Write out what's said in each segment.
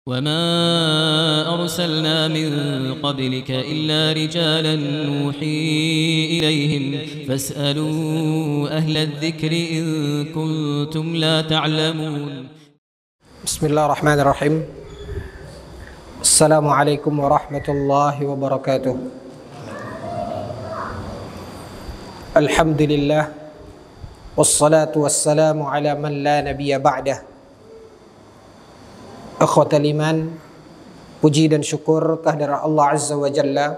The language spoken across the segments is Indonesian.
وما أرسلنا من قبلك إلا رجالا نوحي إليهم فاسألوا أهل الذكر إن كنتم لا تعلمون. بسم الله الرحمن الرحيم. السلام عليكم ورحمة الله وبركاته. الحمد لله والصلاة والسلام على من لا نبي بعده. Akhwatal iman, puji dan syukur kehadirat Allah Azza wa Jalla.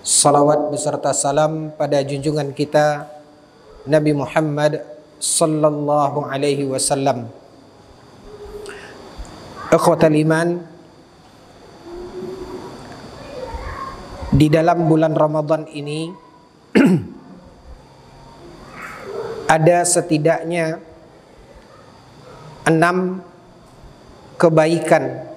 Salawat beserta salam pada junjungan kita Nabi Muhammad sallallahu alaihi wasallam. Akhwatal iman, di dalam bulan Ramadan ini ada setidaknya 6 kebaikan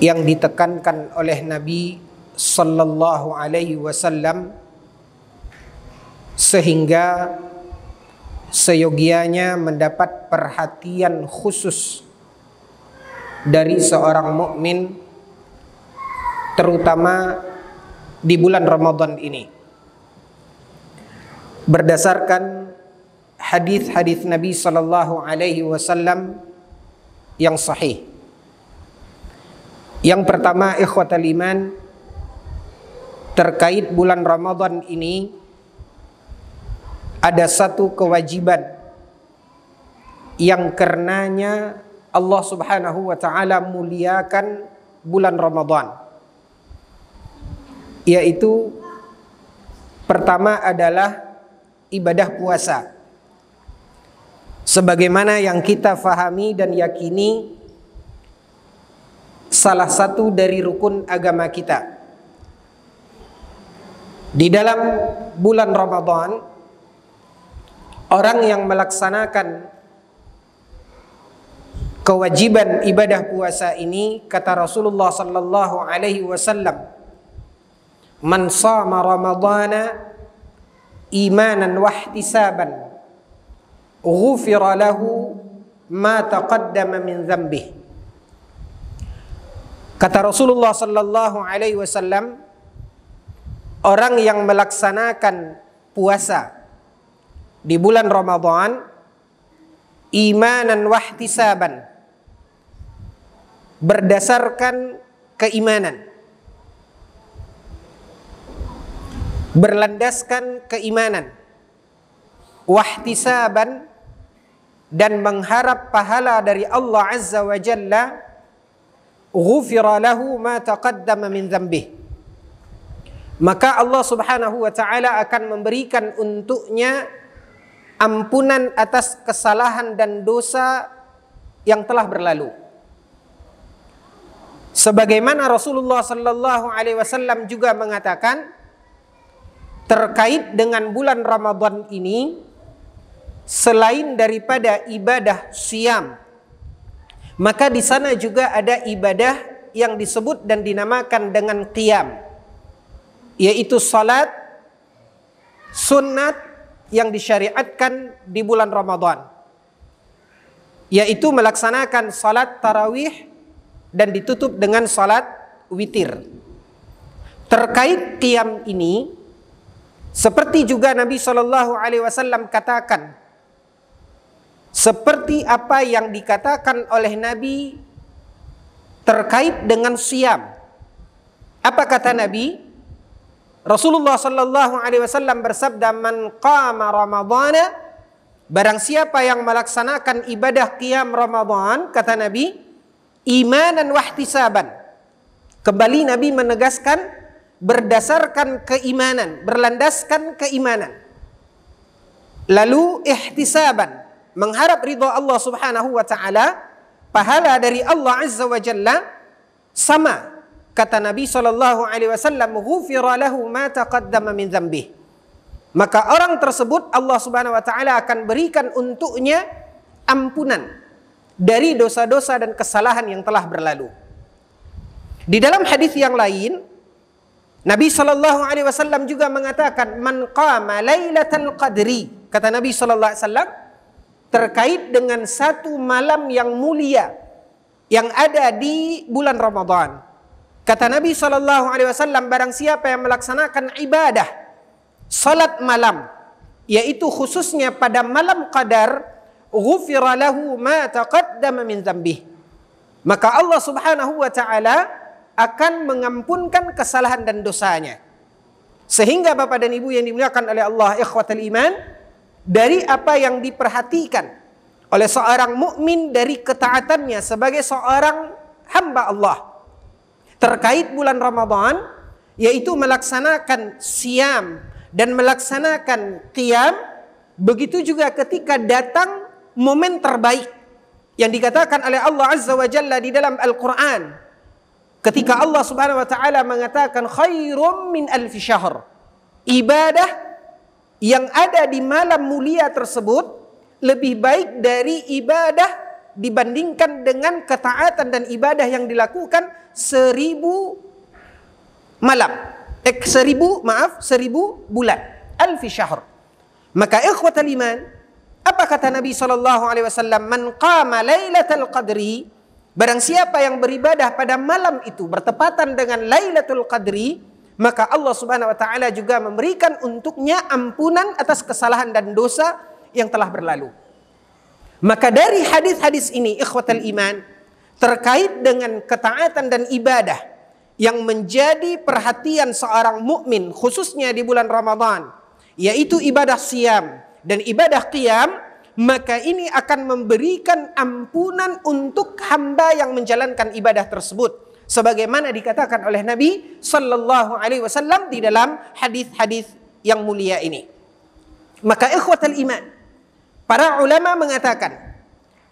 yang ditekankan oleh Nabi sallallahu alaihi wasallam sehingga seyogianya mendapat perhatian khusus dari seorang mukmin, terutama di bulan Ramadan ini. Berdasarkan hadis-hadis Nabi sallallahu alaihi wasallam yang sahih. Yang pertama, ikhwatal iman, terkait bulan Ramadan ini ada satu kewajiban yang karenanya Allah Subhanahu wa taala muliakan bulan Ramadan, yaitu pertama adalah ibadah puasa. Sebagaimana yang kita fahami dan yakini, salah satu dari rukun agama kita. Di dalam bulan Ramadan, orang yang melaksanakan kewajiban ibadah puasa ini, kata Rasulullah sallallahu alaihi wasallam, "Man shama Ramadana imanan wa ihtisaban ghufira lahu ma taqaddama min dzambih." Kata Rasulullah sallallahu alaihi wasallam, orang yang melaksanakan puasa di bulan Ramadan imanan wa ihtisaban, berdasarkan keimanan, berlandaskan keimanan, wahtisaban, dan mengharap pahala dari Allah Azza wa Jalla, ghufira lahu ma taqaddama min dzambih, maka Allah Subhanahu wa taala akan memberikan untuknya ampunan atas kesalahan dan dosa yang telah berlalu. Sebagaimana Rasulullah sallallahu alaihi wasallam juga mengatakan terkait dengan bulan Ramadan ini, selain daripada ibadah siyam, maka di sana juga ada ibadah yang disebut dan dinamakan dengan qiyam, yaitu salat sunnat yang disyariatkan di bulan Ramadan, yaitu melaksanakan salat tarawih dan ditutup dengan salat witir. Terkait qiyam ini, seperti juga Nabi Shallallahu Alaihi Wasallam katakan, seperti apa yang dikatakan oleh Nabi terkait dengan siyam. Apa kata Nabi? Rasulullah Shallallahu Alaihi Wasallam bersabda, "Man qama Ramadana," barang siapa yang melaksanakan ibadah qiyam Ramadan, kata Nabi, imanan wahtisaban. Kembali Nabi menegaskan berdasarkan keimanan, berlandaskan keimanan. Lalu ihtisaban, mengharap ridha Allah Subhanahu wa taala, pahala dari Allah Azza wa Jalla, sama kata Nabi sallallahu alaihi wasallam, ghufira lahu ma taqaddama min dzambih. Maka orang tersebut Allah Subhanahu wa taala akan berikan untuknya ampunan dari dosa-dosa dan kesalahan yang telah berlalu. Di dalam hadis yang lain, Nabi sallallahu alaihi wasallam juga mengatakan, "Man qama lailatal qadri," kata Nabi sallallahu alaihi wasallam, terkait dengan satu malam yang mulia yang ada di bulan Ramadan. Kata Nabi SAW, barang siapa yang melaksanakan ibadah salat malam, yaitu khususnya pada malam qadar, ghufira lahu ma taqaddama min dzambih. Maka Allah Subhanahu wa taala akan mengampunkan kesalahan dan dosanya. Sehingga Bapak dan Ibu yang dimuliakan oleh Allah, ikhwatal iman, dari apa yang diperhatikan oleh seorang mukmin dari ketaatannya sebagai seorang hamba Allah terkait bulan Ramadan, yaitu melaksanakan siam dan melaksanakan qiyam. Begitu juga ketika datang momen terbaik yang dikatakan oleh Allah Azza wa Jalla di dalam Al-Quran, ketika Allah Subhanahu wa taala mengatakan khairum min alfi syahr. Ibadah yang ada di malam mulia tersebut lebih baik dari ibadah dibandingkan dengan ketaatan dan ibadah yang dilakukan 1000 malam. 1000 bulan. Alfi syahr. Maka ikhwatal iman, apa kata Nabi SAW? Man qama lailatul qadri, barang siapa yang beribadah pada malam itu bertepatan dengan Lailatul Qadri, maka Allah Subhanahu wa taala juga memberikan untuknya ampunan atas kesalahan dan dosa yang telah berlalu. Maka dari hadis-hadis ini, ikhwatal iman, terkait dengan ketaatan dan ibadah yang menjadi perhatian seorang mukmin khususnya di bulan Ramadan, yaitu ibadah siam dan ibadah qiyam, maka ini akan memberikan ampunan untuk hamba yang menjalankan ibadah tersebut, sebagaimana dikatakan oleh Nabi sallallahu alaihi wasallam di dalam hadis-hadis yang mulia ini. Maka ikhwatal iman, para ulama mengatakan,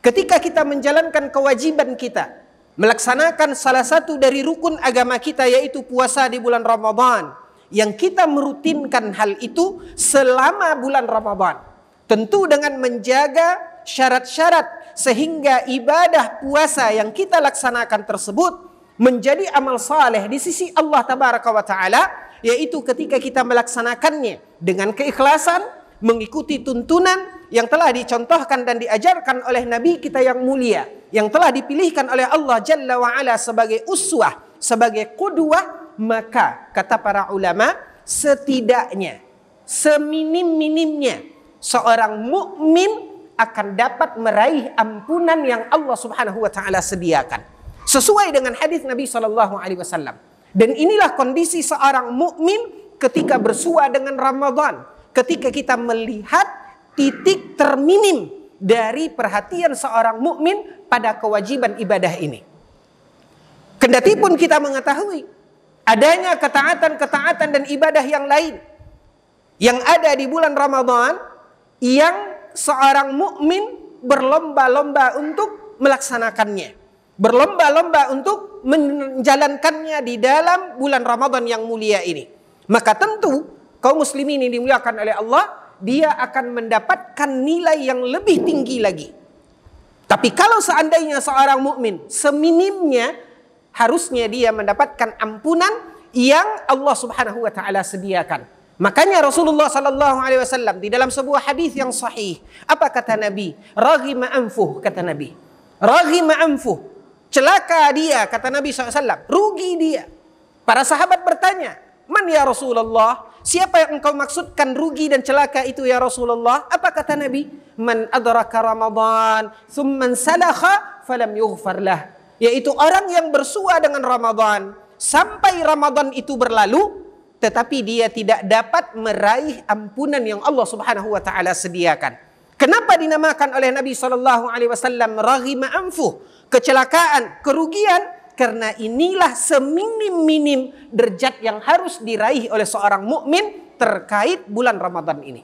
ketika kita menjalankan kewajiban kita, melaksanakan salah satu dari rukun agama kita, yaitu puasa di bulan Ramadan, yang kita merutinkan hal itu selama bulan Ramadan, tentu dengan menjaga syarat-syarat sehingga ibadah puasa yang kita laksanakan tersebut menjadi amal saleh di sisi Allah Tabaraka wa Ta'ala, yaitu ketika kita melaksanakannya dengan keikhlasan, mengikuti tuntunan yang telah dicontohkan dan diajarkan oleh Nabi kita yang mulia, yang telah dipilihkan oleh Allah Jalla wa Ala sebagai uswah, sebagai qudwah, maka kata para ulama, setidaknya, seminim-minimnya seorang mukmin akan dapat meraih ampunan yang Allah Subhanahu wa taala sediakan, sesuai dengan hadis Nabi sallallahu alaihi wasallam. Dan inilah kondisi seorang mukmin ketika bersua dengan Ramadan, ketika kita melihat titik terminim dari perhatian seorang mukmin pada kewajiban ibadah ini. Kendati pun kita mengetahui adanya ketaatan-ketaatan dan ibadah yang lain yang ada di bulan Ramadan yang seorang mukmin berlomba-lomba untuk melaksanakannya, berlomba-lomba untuk menjalankannya di dalam bulan Ramadan yang mulia ini. Maka tentu kaum muslimin ini dimuliakan oleh Allah, dia akan mendapatkan nilai yang lebih tinggi lagi. Tapi kalau seandainya seorang mukmin seminimnya, harusnya dia mendapatkan ampunan yang Allah Subhanahu wa taala sediakan. Makanya Rasulullah sallallahu alaihi wasallam di dalam sebuah hadis yang sahih, apa kata Nabi? Raghima anfuh, kata Nabi. Raghima anfuh. Celaka dia, kata Nabi SAW. Rugi dia. Para sahabat bertanya, man ya Rasulullah? Siapa yang engkau maksudkan rugi dan celaka itu ya Rasulullah? Apa kata Nabi? Man adraka Ramadan thumma salakha falam yughfar lah. Yaitu orang yang bersua dengan Ramadan sampai Ramadan itu berlalu, tetapi dia tidak dapat meraih ampunan yang Allah Subhanahu wa taala sediakan. Kenapa dinamakan oleh Nabi sallallahu alaihi wasallam raghima anfuh, kecelakaan, kerugian? Karena inilah seminim-minim derajat yang harus diraih oleh seorang mukmin terkait bulan Ramadan ini.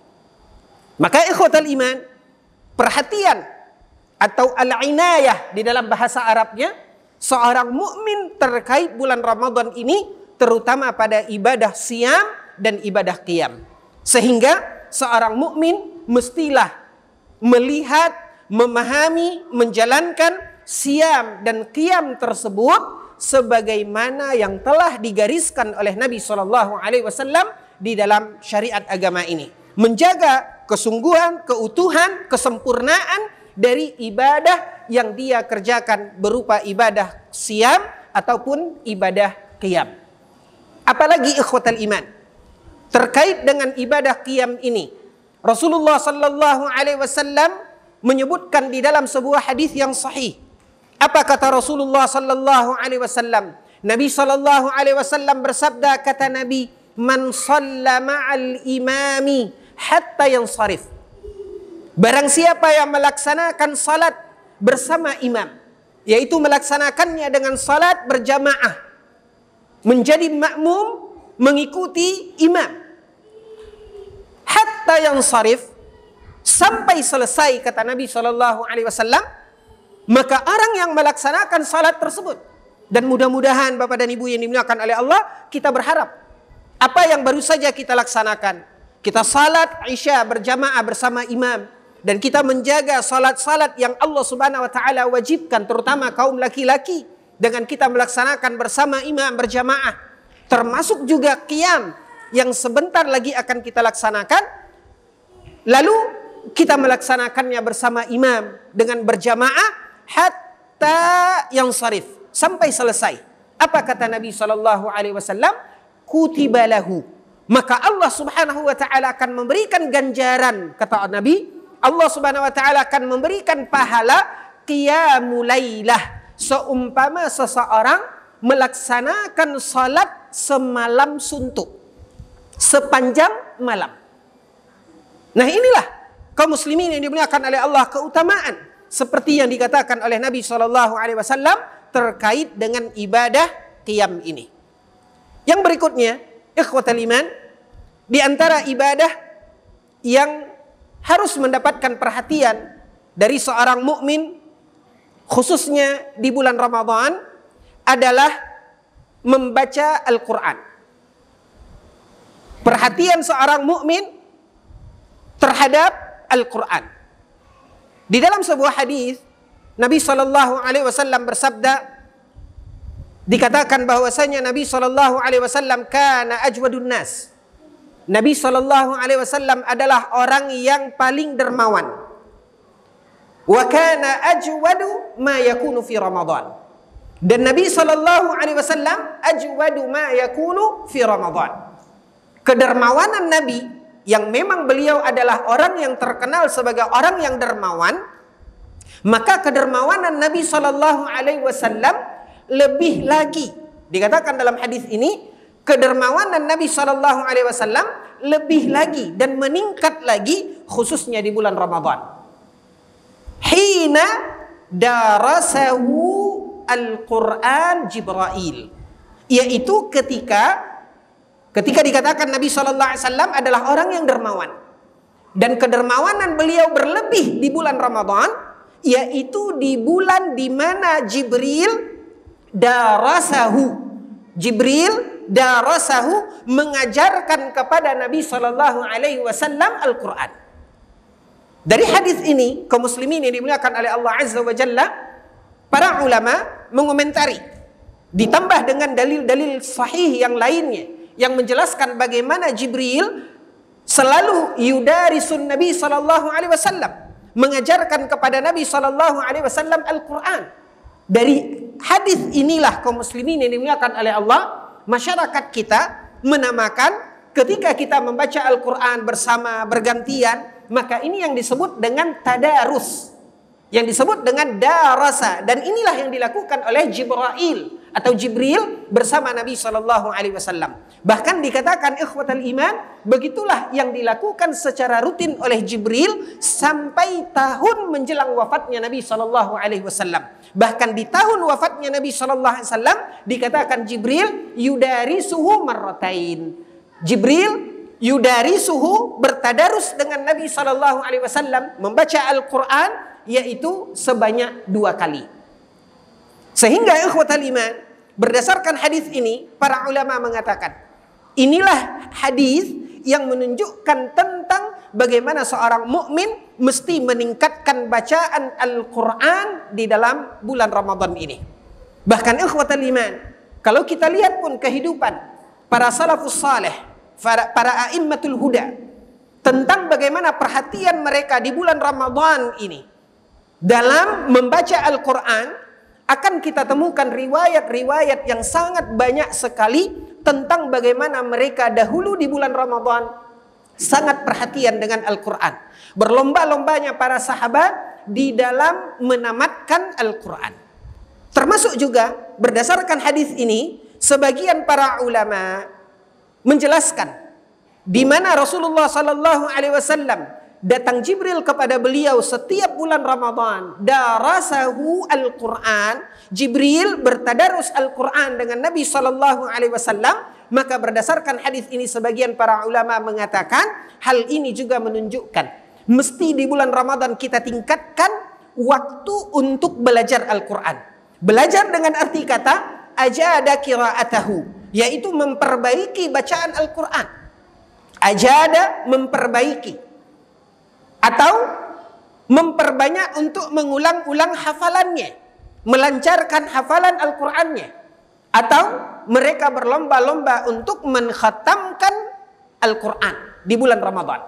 Maka ikhwatal iman, perhatian atau al-inayah di dalam bahasa Arabnya, seorang mukmin terkait bulan Ramadan ini terutama pada ibadah siam dan ibadah qiyam. Sehingga seorang mukmin mestilah melihat, memahami, menjalankan siam dan qiyam tersebut sebagaimana yang telah digariskan oleh Nabi SAW di dalam syariat agama ini. Menjaga kesungguhan, keutuhan, kesempurnaan dari ibadah yang dia kerjakan berupa ibadah siyam ataupun ibadah qiyam. Apalagi ikhwatal iman, terkait dengan ibadah qiyam ini, Rasulullah sallallahu alaihi wasallam menyebutkan di dalam sebuah hadis yang sahih. Apa kata Rasulullah sallallahu alaihi wasallam? Nabi sallallahu alaihi wasallam bersabda, kata Nabi, "Man shalla ma'al imami hatta yansarif." Barang siapa yang melaksanakan salat bersama imam, yaitu melaksanakannya dengan salat berjamaah, menjadi makmum mengikuti imam, hatta yansarif, sampai selesai, kata Nabi sallallahu alaihi wasallam, maka orang yang melaksanakan salat tersebut, dan mudah-mudahan Bapak dan Ibu yang dimuliakan oleh Allah, kita berharap apa yang baru saja kita laksanakan, kita salat Isya berjamaah bersama imam, dan kita menjaga salat-salat yang Allah Subhanahu wa taala wajibkan, terutama kaum laki-laki, dengan kita melaksanakan bersama imam berjamaah, termasuk juga qiyam yang sebentar lagi akan kita laksanakan, lalu kita melaksanakannya bersama imam dengan berjamaah hatta yansarif, sampai selesai. Apa kata Nabi sallallahu alaihi wasallam? Kutiba lahu, maka Allah Subhanahu wa taala akan memberikan ganjaran, kata Nabi, Allah Subhanahu wa taala akan memberikan pahala qiyamul lailah, seumpama seseorang melaksanakan salat semalam suntuk, sepanjang malam. Nah, inilah kaum muslimin yang dimuliakan oleh Allah, keutamaan seperti yang dikatakan oleh Nabi SAW terkait dengan ibadah qiyam ini. Yang berikutnya, ikhwatal iman, di antara ibadah yang harus mendapatkan perhatian dari seorang mukmin, khususnya di bulan Ramadan, adalah membaca Al-Quran. Perhatian seorang mukmin terhadap Al-Quran. Di dalam sebuah hadis, Nabi SAW bersabda, dikatakan bahwasanya Nabi SAW kana ajwadun nas. Nabi SAW adalah orang yang paling dermawan. Wa kana ajwadu ma yakunu fi Ramadan. Dan Nabi SAW ajwadu ma yakunu fi Ramadan. Kedermawanan Nabi, yang memang beliau adalah orang yang terkenal sebagai orang yang dermawan, maka kedermawanan Nabi SAW lebih lagi, dikatakan dalam hadis ini, kedermawanan Nabi SAW lebih lagi dan meningkat lagi, khususnya di bulan Ramadan. Hina darasahu Al-Quran Jibril, yaitu ketika dikatakan Nabi SAW adalah orang yang dermawan, dan kedermawanan beliau berlebih di bulan Ramadan, yaitu di bulan di mana Jibril darasahu mengajarkan kepada Nabi SAW Al-Quran. Dari hadis ini, kaum muslimin yang dimuliakan oleh Allah Azza wa Jalla, para ulama mengomentari, ditambah dengan dalil-dalil sahih yang lainnya, yang menjelaskan bagaimana Jibril selalu yudarisun Nabi SAW, mengajarkan kepada Nabi SAW Al-Quran. Dari hadis inilah kaum muslimin yang dimuliakan oleh Allah, masyarakat kita menamakan ketika kita membaca Al-Quran bersama bergantian, maka ini yang disebut dengan tadarus, yang disebut dengan darasa, dan inilah yang dilakukan oleh Jibril bersama Nabi SAW. Bahkan dikatakan ikhwatal iman, begitulah yang dilakukan secara rutin oleh Jibril sampai tahun menjelang wafatnya Nabi SAW. Bahkan di tahun wafatnya Nabi SAW dikatakan Jibril yudarisuhu marratain. Jibril yudarisuhu, bertadarus dengan Nabi SAW, membaca Al-Quran, yaitu sebanyak 2 kali. Sehingga ikhwatal iman, berdasarkan hadis ini, para ulama mengatakan, inilah hadis yang menunjukkan tentang bagaimana seorang mukmin mesti meningkatkan bacaan Al-Quran di dalam bulan Ramadan ini. Bahkan ikhwatal iman, kalau kita lihat pun kehidupan para salafus saleh, para a'immatul huda, tentang bagaimana perhatian mereka di bulan Ramadan ini, dalam membaca Al-Quran akan kita temukan riwayat-riwayat yang sangat banyak sekali tentang bagaimana mereka dahulu di bulan Ramadan sangat perhatian dengan Al-Quran. Berlomba-lombanya para sahabat di dalam menamatkan Al-Quran. Termasuk juga berdasarkan hadis ini, sebagian para ulama menjelaskan di mana Rasulullah sallallahu alaihi wasallam datang Jibril kepada beliau setiap bulan Ramadan, darasahu Al-Quran. Jibril bertadarus Al-Quran dengan Nabi sallallahu alaihi wasallam. Maka berdasarkan hadis ini sebagian para ulama mengatakan hal ini juga menunjukkan mesti di bulan Ramadan kita tingkatkan waktu untuk belajar Al-Quran. Belajar dengan arti kata ajada qiraatahu, yaitu memperbaiki bacaan Al-Quran. Ajada memperbaiki atau memperbanyak untuk mengulang-ulang hafalannya, melancarkan hafalan Al-Qurannya, atau mereka berlomba-lomba untuk mengkhatamkan Al-Quran di bulan Ramadan.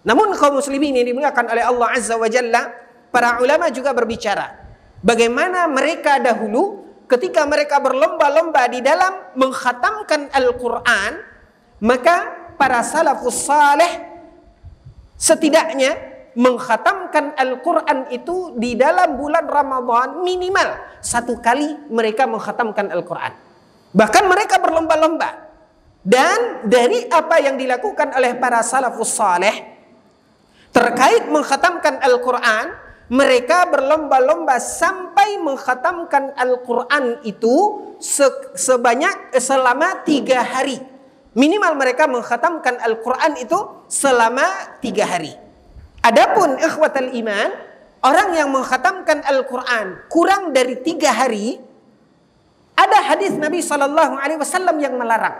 Namun kaum muslimin yang dimuliakan oleh Allah Azza wa Jalla, para ulama juga berbicara bagaimana mereka dahulu ketika mereka berlomba-lomba di dalam mengkhatamkan Al-Quran, maka para salafus saleh setidaknya mengkhatamkan Al-Quran itu di dalam bulan Ramadan minimal 1 kali mereka mengkhatamkan Al-Quran. Bahkan mereka berlomba-lomba. Dan dari apa yang dilakukan oleh para salafus saleh terkait mengkhatamkan Al-Quran, mereka berlomba-lomba sampai mengkhatamkan Al-Quran itu selama 3 hari. Minimal mereka mengkhatamkan Al-Quran itu selama 3 hari. Adapun ikhwatal iman, orang yang mengkhatamkan Al-Quran kurang dari 3 hari, ada hadis Nabi sallallahu alaihi wasallam yang melarang.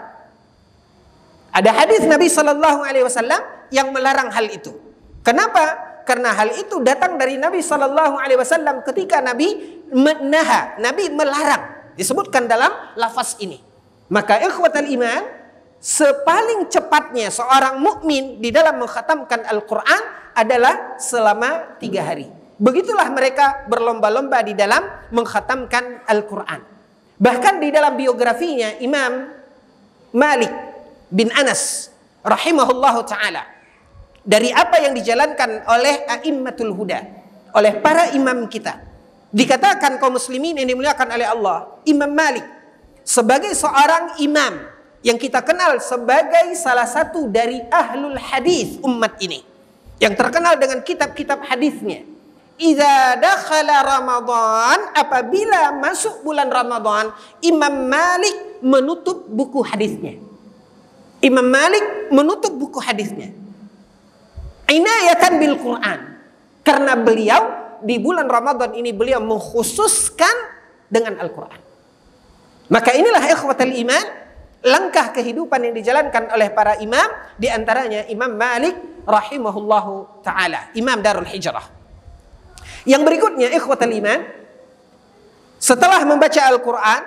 Ada hadis Nabi sallallahu alaihi wasallam yang melarang hal itu. Kenapa? Karena hal itu datang dari Nabi sallallahu alaihi wasallam ketika Nabi melarang. Disebutkan dalam lafaz ini. Maka ikhwatal iman, sepaling cepatnya seorang mukmin di dalam mengkhatamkan Al-Quran adalah selama 3 hari. Begitulah mereka berlomba-lomba di dalam mengkhatamkan Al-Quran. Bahkan di dalam biografinya Imam Malik bin Anas rahimahullahu ta'ala, dari apa yang dijalankan oleh a'immatul huda, oleh para imam kita, dikatakan kaum muslimin yang dimuliakan oleh Allah, Imam Malik sebagai seorang imam yang kita kenal sebagai salah satu dari ahlul hadis umat ini, yang terkenal dengan kitab-kitab hadisnya. Idza dakhala Ramadan, apabila masuk bulan Ramadan, Imam Malik menutup buku hadisnya. Imam Malik menutup buku hadisnya. Inayatan bil Quran. Karena beliau di bulan Ramadan ini beliau mengkhususkan dengan Al-Quran. Maka inilah ikhwatal iman, langkah kehidupan yang dijalankan oleh para imam, di antaranya Imam Malik rahimahullahu ta'ala, Imam Darul Hijrah. Yang berikutnya ikhwatal iman, setelah membaca Al-Quran,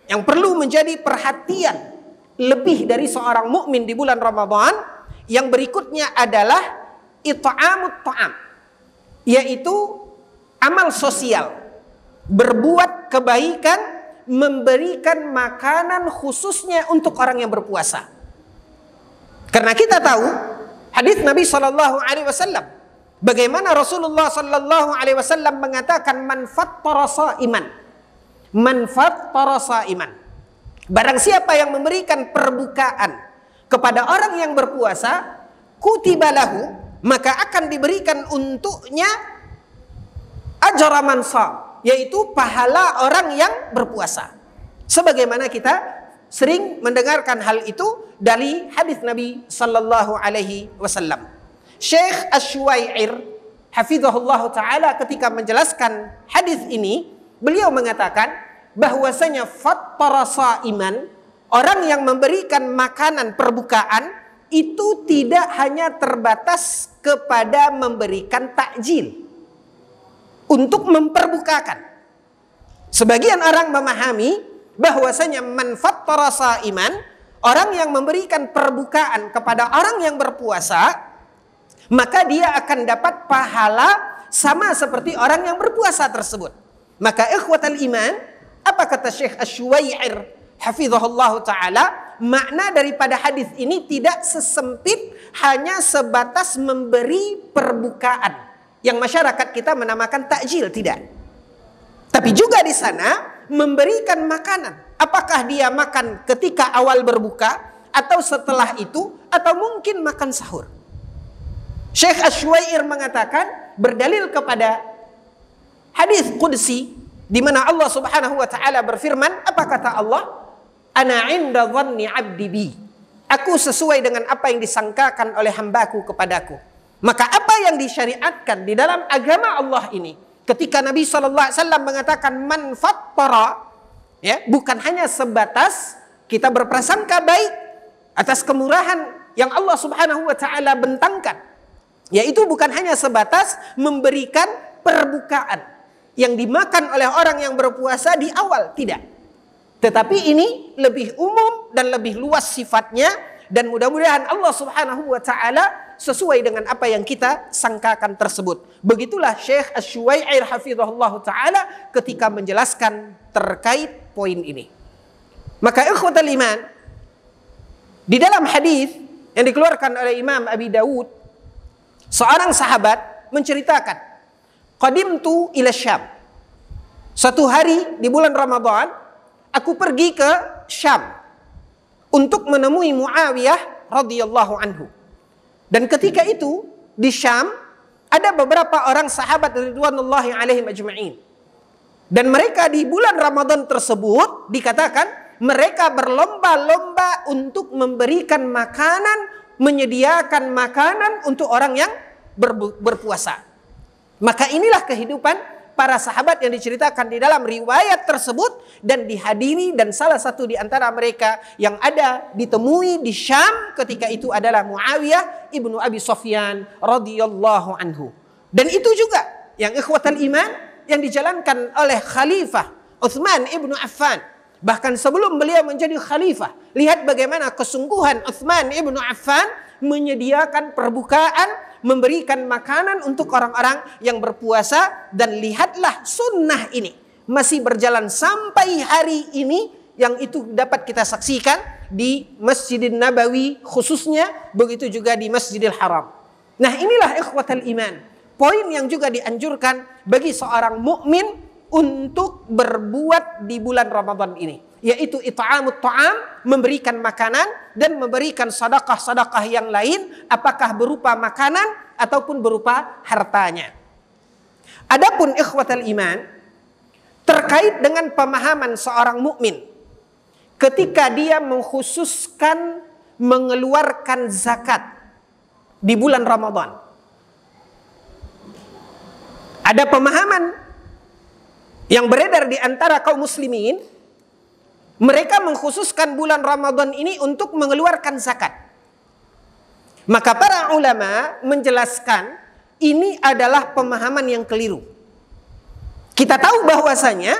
yang perlu menjadi perhatian lebih dari seorang mukmin di bulan Ramadan, yang berikutnya adalah it'amut ta'am, yaitu amal sosial, berbuat kebaikan, memberikan makanan khususnya untuk orang yang berpuasa. Karena kita tahu hadis Nabi sallallahu alaihi wasallam, bagaimana Rasulullah sallallahu alaihi wasallam mengatakan man fattara sa'iman, barang siapa yang memberikan perbukaan kepada orang yang berpuasa, kutiba lahu, maka akan diberikan untuknya ajra man sham, yaitu pahala orang yang berpuasa. Sebagaimana kita sering mendengarkan hal itu dari hadis Nabi sallallahu alaihi wasallam. Syekh Asy-Syuwair hafizahullah taala ketika menjelaskan hadis ini, beliau mengatakan bahwasanya fattara sa'iman, orang yang memberikan makanan perbukaan itu tidak hanya terbatas kepada memberikan takjil untuk memperbukakan. Sebagian orang memahami bahwasanya man fattara sa'iman, orang yang memberikan perbukaan kepada orang yang berpuasa, maka dia akan dapat pahala sama seperti orang yang berpuasa tersebut. Maka ikhwatal iman, apa kata Syekh Asy-Syuwai'ir hafizahullah ta'ala, makna daripada hadis ini tidak sesempit hanya sebatas memberi perbukaan yang masyarakat kita menamakan takjil, tidak. Tapi juga di sana memberikan makanan. Apakah dia makan ketika awal berbuka atau setelah itu, atau mungkin makan sahur. Syekh Asy-Syuwai'ir mengatakan berdalil kepada hadis qudsi di mana Allah Subhanahu wa taala berfirman, apa kata Allah? Ana 'inda dhanni 'abdi bi. Aku sesuai dengan apa yang disangkakan oleh hambaku kepadaku. Maka apa yang disyariatkan di dalam agama Allah ini, ketika Nabi sallallahu alaihi wasallam mengatakan man fattara, ya, bukan hanya sebatas kita berprasangka baik atas kemurahan yang Allah Subhanahu wa taala bentangkan, yaitu bukan hanya sebatas memberikan perbukaan yang dimakan oleh orang yang berpuasa di awal, tidak. Tetapi ini lebih umum dan lebih luas sifatnya, dan mudah-mudahan Allah Subhanahu wa taala sesuai dengan apa yang kita sangkakan tersebut. Begitulah Syekh Asy-Syuwai'ir hafizahullah taala ketika menjelaskan terkait poin ini. Maka ikhwatal iman, di dalam hadis yang dikeluarkan oleh Imam Abi Dawud, seorang sahabat menceritakan, qadimtu ila Syam. Suatu hari di bulan Ramadan, aku pergi ke Syam untuk menemui Muawiyah radhiyallahu anhu. Dan ketika itu di Syam ada beberapa orang sahabat ridwanullahi alaihim ajma'in. Dan mereka di bulan Ramadan tersebut dikatakan mereka berlomba-lomba untuk memberikan makanan, menyediakan makanan untuk orang yang berpuasa. Maka inilah kehidupan para sahabat yang diceritakan di dalam riwayat tersebut dan dihadiri, dan salah satu di antara mereka yang ada ditemui di Syam ketika itu adalah Muawiyah ibnu Abi Sufyan radhiyallahu anhu. Dan itu juga yang ikhwatal iman yang dijalankan oleh Khalifah Utsman ibnu Affan. Bahkan sebelum beliau menjadi khalifah, lihat bagaimana kesungguhan Utsman ibnu Affan menyediakan perbukaan, memberikan makanan untuk orang-orang yang berpuasa. Dan lihatlah sunnah ini masih berjalan sampai hari ini, yang itu dapat kita saksikan di Masjidil Nabawi khususnya, begitu juga di Masjidil Haram. Nah, inilah ikhwatal iman, poin yang juga dianjurkan bagi seorang mukmin untuk berbuat di bulan Ramadan ini, yaitu it'amut ta'am, memberikan makanan dan memberikan sedekah-sedekah yang lain, apakah berupa makanan ataupun berupa hartanya. Adapun ikhwatal iman terkait dengan pemahaman seorang mukmin ketika dia mengkhususkan mengeluarkan zakat di bulan Ramadan. Ada pemahaman yang beredar di antara kaum muslimin, mereka mengkhususkan bulan Ramadan ini untuk mengeluarkan zakat. Maka para ulama menjelaskan ini adalah pemahaman yang keliru. Kita tahu bahwasanya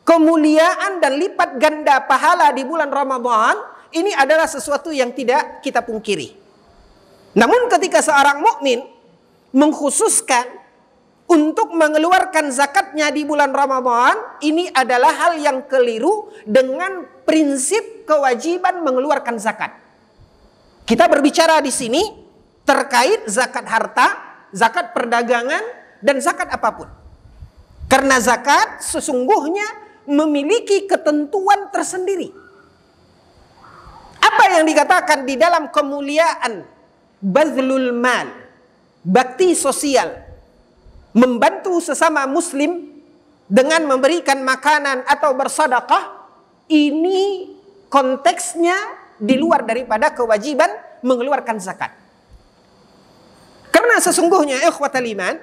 kemuliaan dan lipat ganda pahala di bulan Ramadan ini adalah sesuatu yang tidak kita pungkiri. Namun ketika seorang mukmin mengkhususkan untuk mengeluarkan zakatnya di bulan Ramadan, ini adalah hal yang keliru dengan prinsip kewajiban mengeluarkan zakat. Kita berbicara di sini terkait zakat harta, zakat perdagangan, dan zakat apapun. Karena zakat sesungguhnya memiliki ketentuan tersendiri. Apa yang dikatakan di dalam kemuliaan bazlul mal, bakti sosial, membantu sesama muslim dengan memberikan makanan atau bersedekah, ini konteksnya di luar daripada kewajiban mengeluarkan zakat. Karena sesungguhnya ikhwatal iman,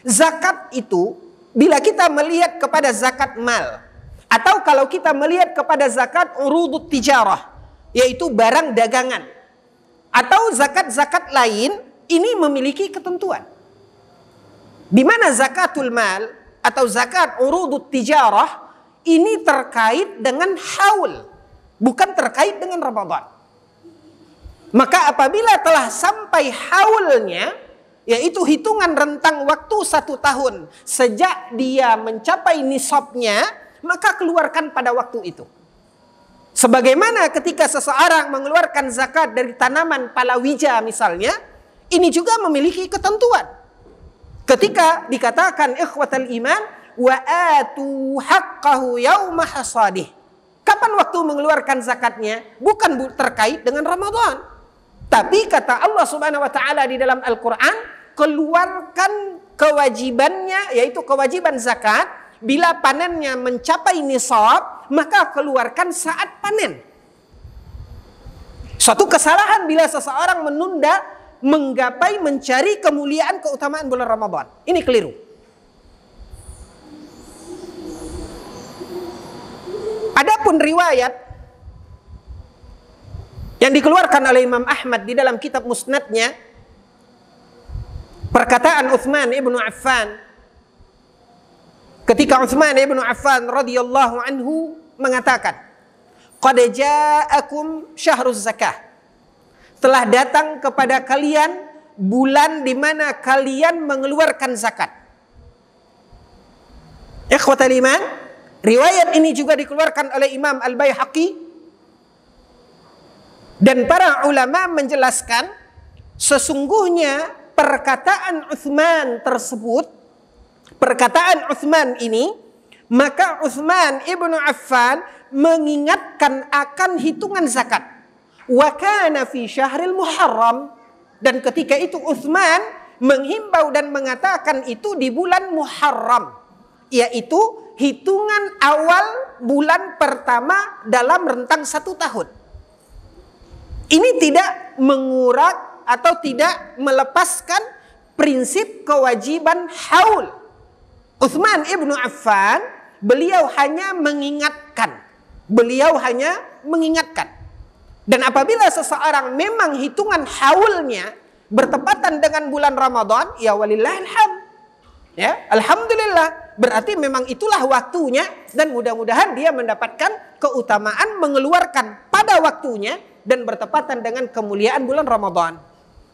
zakat itu bila kita melihat kepada zakat mal, atau kalau kita melihat kepada zakat urudut tijarah, yaitu barang dagangan, atau zakat-zakat lain, ini memiliki ketentuan. Di mana zakatul mal atau zakat urudut tijarah ini terkait dengan haul, bukan terkait dengan Ramadan. Maka apabila telah sampai haulnya, yaitu hitungan rentang waktu 1 tahun. Sejak dia mencapai nisabnya, maka keluarkan pada waktu itu. Sebagaimana ketika seseorang mengeluarkan zakat dari tanaman palawija misalnya, ini juga memiliki ketentuan. Ketika dikatakan ikhwatal iman, wa atu haqqahu yauma hasadih. Kapan waktu mengeluarkan zakatnya? Bukan terkait dengan Ramadan. Tapi kata Allah Subhanahu wa taala di dalam Al-Qur'an, keluarkan kewajibannya, yaitu kewajiban zakat bila panennya mencapai nisab, maka keluarkan saat panen. Suatu kesalahan bila seseorang menunda menggapai mencari kemuliaan keutamaan bulan Ramadan. Ini keliru. Adapun riwayat yang dikeluarkan oleh Imam Ahmad di dalam kitab Musnadnya, perkataan Utsman ibnu Affan, ketika Utsman ibnu Affan radhiyallahu anhu mengatakan, "Qad ja'akum syahruz zakah." Telah datang kepada kalian bulan di mana kalian mengeluarkan zakat. Ikhwatal iman, riwayat ini juga dikeluarkan oleh Imam Al-Baihaqi, dan para ulama menjelaskan sesungguhnya perkataan Utsman tersebut, perkataan Utsman ini, maka Utsman ibnu Affan mengingatkan akan hitungan zakat. Wa kana fi syahril Muharram, dan ketika itu Utsman menghimbau dan mengatakan itu di bulan Muharram, yaitu hitungan awal bulan pertama dalam rentang 1 tahun. Ini tidak mengurangi atau tidak melepaskan prinsip kewajiban haul. Utsman ibnu Affan, beliau hanya mengingatkan. Dan apabila seseorang memang hitungan haulnya bertepatan dengan bulan Ramadan, ya walillahilhamd. Ya, alhamdulillah. Berarti memang itulah waktunya, dan mudah-mudahan dia mendapatkan keutamaan mengeluarkan pada waktunya dan bertepatan dengan kemuliaan bulan Ramadan.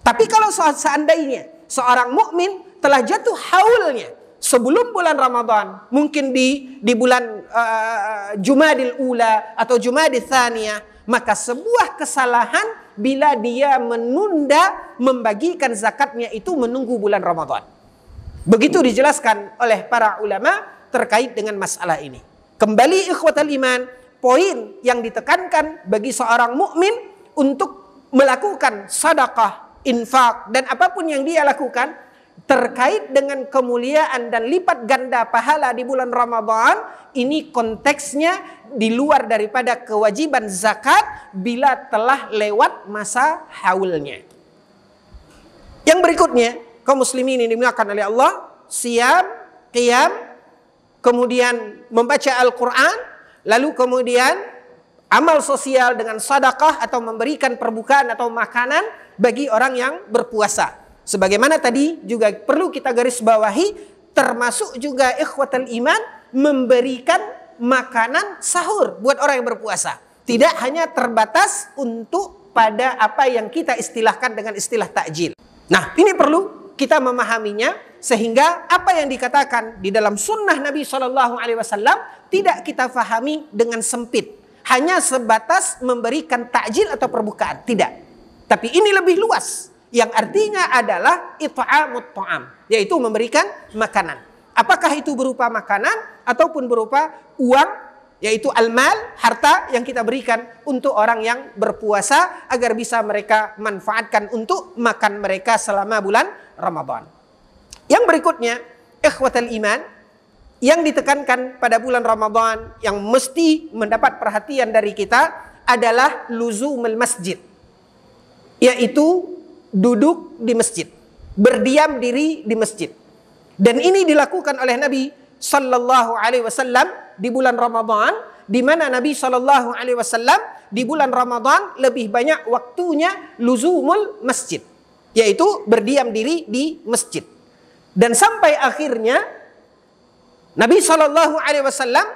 Tapi kalau seandainya seorang mukmin telah jatuh haulnya sebelum bulan Ramadan, mungkin di bulan Jumadil Ula atau Jumadil Tsaniyah, maka sebuah kesalahan bila dia menunda membagikan zakatnya itu menunggu bulan Ramadan. Begitu dijelaskan oleh para ulama terkait dengan masalah ini. Kembali ikhwatal iman, poin yang ditekankan bagi seorang mukmin untuk melakukan sedekah, infak, dan apapun yang dia lakukan terkait dengan kemuliaan dan lipat ganda pahala di bulan Ramadan, ini konteksnya di luar daripada kewajiban zakat bila telah lewat masa haulnya. Yang berikutnya, kaum muslimin ini dimuliakan oleh Allah, siam, qiyam, kemudian membaca Al-Quran, lalu kemudian amal sosial dengan sedekah atau memberikan perbukaan atau makanan bagi orang yang berpuasa. Sebagaimana tadi juga perlu kita garis bawahi, termasuk juga ikhwatal iman memberikan makanan sahur buat orang yang berpuasa. Tidak hanya terbatas untuk pada apa yang kita istilahkan dengan istilah takjil. Nah, ini perlu kita memahaminya sehingga apa yang dikatakan di dalam sunnah Nabi SAW tidak kita fahami dengan sempit. Hanya sebatas memberikan takjil atau perbukaan. Tidak. Tapi ini lebih luas. Yang artinya adalah it'amut ta'am, yaitu memberikan makanan. Apakah itu berupa makanan ataupun berupa uang, yaitu al-mal, harta yang kita berikan untuk orang yang berpuasa agar bisa mereka manfaatkan untuk makan mereka selama bulan Ramadan. Yang berikutnya, ikhwatal iman, yang ditekankan pada bulan Ramadan yang mesti mendapat perhatian dari kita adalah luzumul masjid, yaitu duduk di masjid, berdiam diri di masjid. Dan ini dilakukan oleh Nabi sallallahu alaihi wasallam di bulan Ramadan, di mana Nabi sallallahu alaihi wasallam di bulan Ramadan lebih banyak waktunya luzumul masjid, yaitu berdiam diri di masjid. Dan sampai akhirnya Nabi sallallahu alaihi wasallam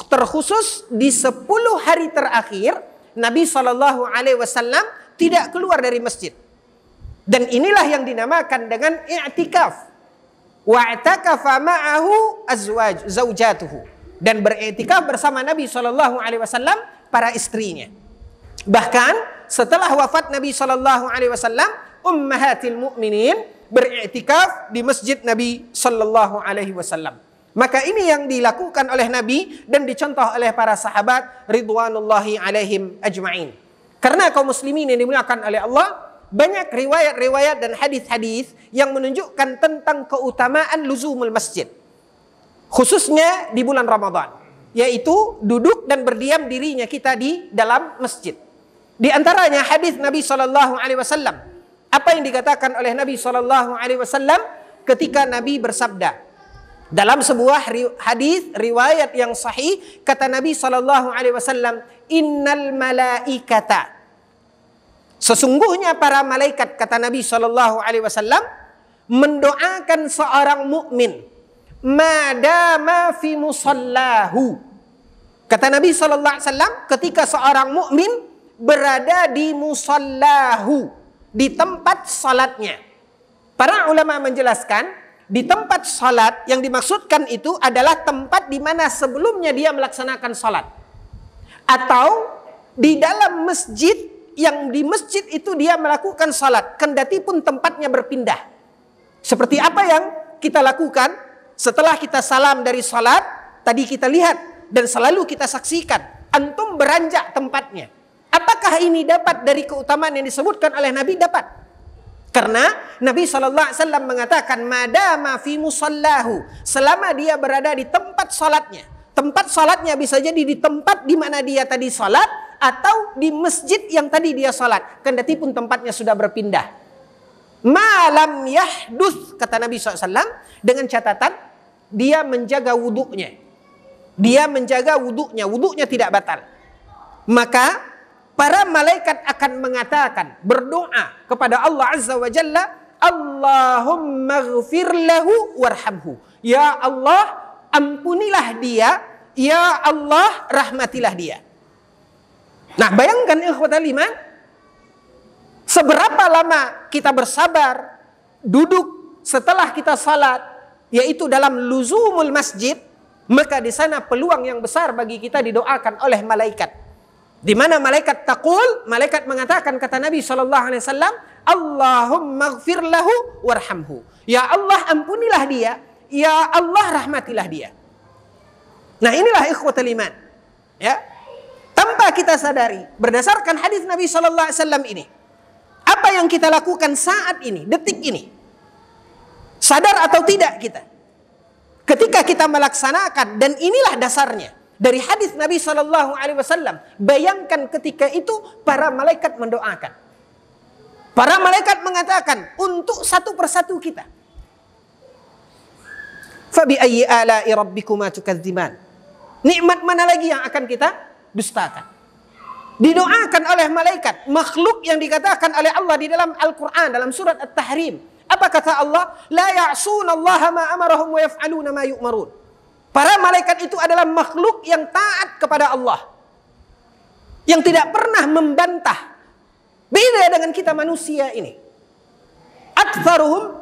terkhusus di 10 hari terakhir Nabi sallallahu alaihi wasallam tidak keluar dari masjid. Dan inilah yang dinamakan dengan i'tikaf. Wa'takafa ma'ahu zaujatuhu. Dan beriktikaf bersama Nabi SAW para istrinya. Bahkan setelah wafat Nabi SAW, ummahatil mu'minin beriktikaf di masjid Nabi SAW. Maka ini yang dilakukan oleh Nabi dan dicontoh oleh para sahabat ridwanullahi alaihim ajma'in. Karena kaum muslimin yang dimuliakan oleh Allah, banyak riwayat-riwayat dan hadis-hadis yang menunjukkan tentang keutamaan luzumul masjid. Khususnya di bulan Ramadan, yaitu duduk dan berdiam dirinya kita di dalam masjid. Di antaranya hadis Nabi SAW. Apa yang dikatakan oleh Nabi SAW ketika Nabi bersabda? Dalam sebuah hadis riwayat yang sahih, kata Nabi SAW, innal malaikata, sesungguhnya para malaikat, kata Nabi SAW, mendoakan seorang mukmin madama fi musallahu. Kata Nabi SAW, ketika seorang mukmin berada di musallahu, di tempat salatnya. Para ulama menjelaskan, di tempat salat yang dimaksudkan itu adalah tempat di mana sebelumnya dia melaksanakan salat. Atau di dalam masjid, yang di masjid itu dia melakukan salat, kendati pun tempatnya berpindah. Seperti apa yang kita lakukan setelah kita salam dari salat, tadi kita lihat dan selalu kita saksikan, antum beranjak tempatnya. Apakah ini dapat dari keutamaan yang disebutkan oleh Nabi? Dapat. Karena Nabi SAW mengatakan madama fi musallahu, selama dia berada di tempat salatnya. Tempat salatnya bisa jadi di tempat di mana dia tadi salat, atau di masjid yang tadi dia salat, kendati pun tempatnya sudah berpindah. Malam yahdus, kata Nabi SAW, dengan catatan dia menjaga wuduknya. Dia menjaga wuduknya tidak batal. Maka para malaikat akan mengatakan, berdoa kepada Allah Azza wa Jalla, Allahumma ghfir lahu warhamhu. Ya Allah, ampunilah dia. Ya Allah, rahmatilah dia. Nah, bayangkan ikhwatal iman, seberapa lama kita bersabar duduk setelah kita salat, yaitu dalam luzumul masjid, maka di sana peluang yang besar bagi kita didoakan oleh malaikat. Di mana malaikat taqul, malaikat mengatakan, kata Nabi SAW, Allahumma ghfir lahu warhamhu. Ya Allah, ampunilah dia. Ya Allah, rahmatilah dia. Nah, inilah ikhwatul iman. Ya. Tanpa kita sadari, berdasarkan hadis Nabi SAW ini, apa yang kita lakukan saat ini, detik ini, sadar atau tidak kita? Ketika kita melaksanakan, dan inilah dasarnya dari hadis Nabi SAW, bayangkan ketika itu para malaikat mendoakan. Para malaikat mengatakan untuk satu persatu kita. Fabi ayyi ala'i rabbikuma tukadziban. Nikmat mana lagi yang akan kita dustakan? Didoakan oleh malaikat, makhluk yang dikatakan oleh Allah di dalam Al-Quran, dalam surat At-Tahrim. Apa kata Allah? La ya'sunallaha ma amarahum wa yaf'aluna ma yu'marun. Para malaikat itu adalah makhluk yang taat kepada Allah, yang tidak pernah membantah. Beda dengan kita manusia ini. Aktsaruhum,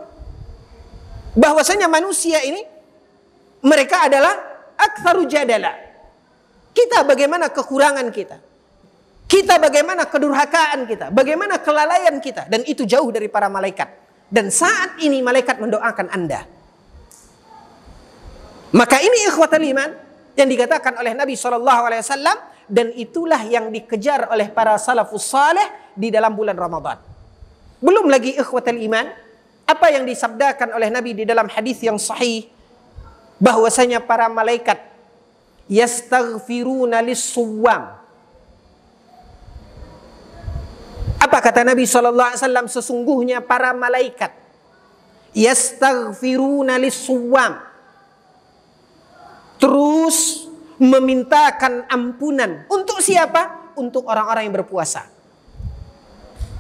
bahwasanya manusia ini, mereka adalah aktsaru jadala. Kita bagaimana kekurangan kita, kita bagaimana kedurhakaan kita, bagaimana kelalaian kita, dan itu jauh dari para malaikat. Dan saat ini malaikat mendoakan Anda. Maka ini ikhwatul iman yang dikatakan oleh Nabi SAW, dan itulah yang dikejar oleh para salafus saleh di dalam bulan Ramadan. Belum lagi ikhwatul iman, apa yang disabdakan oleh Nabi di dalam hadis yang sahih, bahwasanya para malaikat yastaghfiruna lis-suwam. Apa kata Nabi SAW? Sesungguhnya para malaikat yastaghfiruna lis-suwam, terus memintakan ampunan. Untuk siapa? Untuk orang-orang yang berpuasa.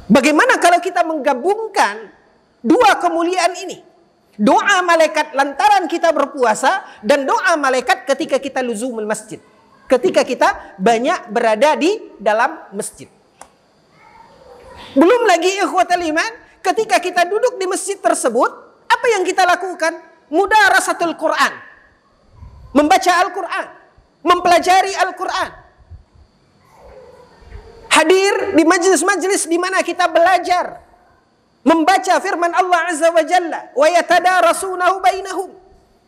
Bagaimana kalau kita menggabungkan dua kemuliaan ini? Doa malaikat lantaran kita berpuasa, dan doa malaikat ketika kita luzumul masjid, ketika kita banyak berada di dalam masjid. Belum lagi ikhwatul iman, ketika kita duduk di masjid tersebut, apa yang kita lakukan? Mudarasatul Quran. Membaca Al-Quran. Mempelajari Al-Quran. Hadir di majlis-majlis di mana kita belajar. Membaca firman Allah Azza wa Jalla. Wa yatadarasunahu bainahum.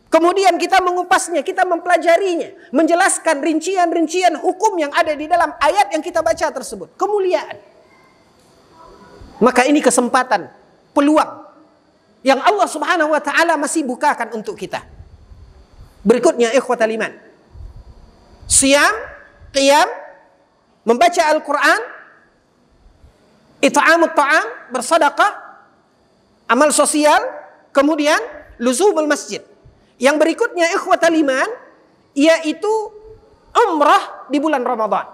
Kemudian kita mengupasnya, kita mempelajarinya. Menjelaskan rincian-rincian hukum yang ada di dalam ayat yang kita baca tersebut. Kemuliaan. Maka ini kesempatan, peluang yang Allah Subhanahu wa taala masih bukakan untuk kita. Berikutnya ikhwatal iman. Siyam, qiyam, membaca Al-Qur'an, it'amut ta'am, bersedekah, amal sosial, kemudian luzumul masjid. Yang berikutnya ikhwatal iman, yaitu umrah di bulan Ramadan.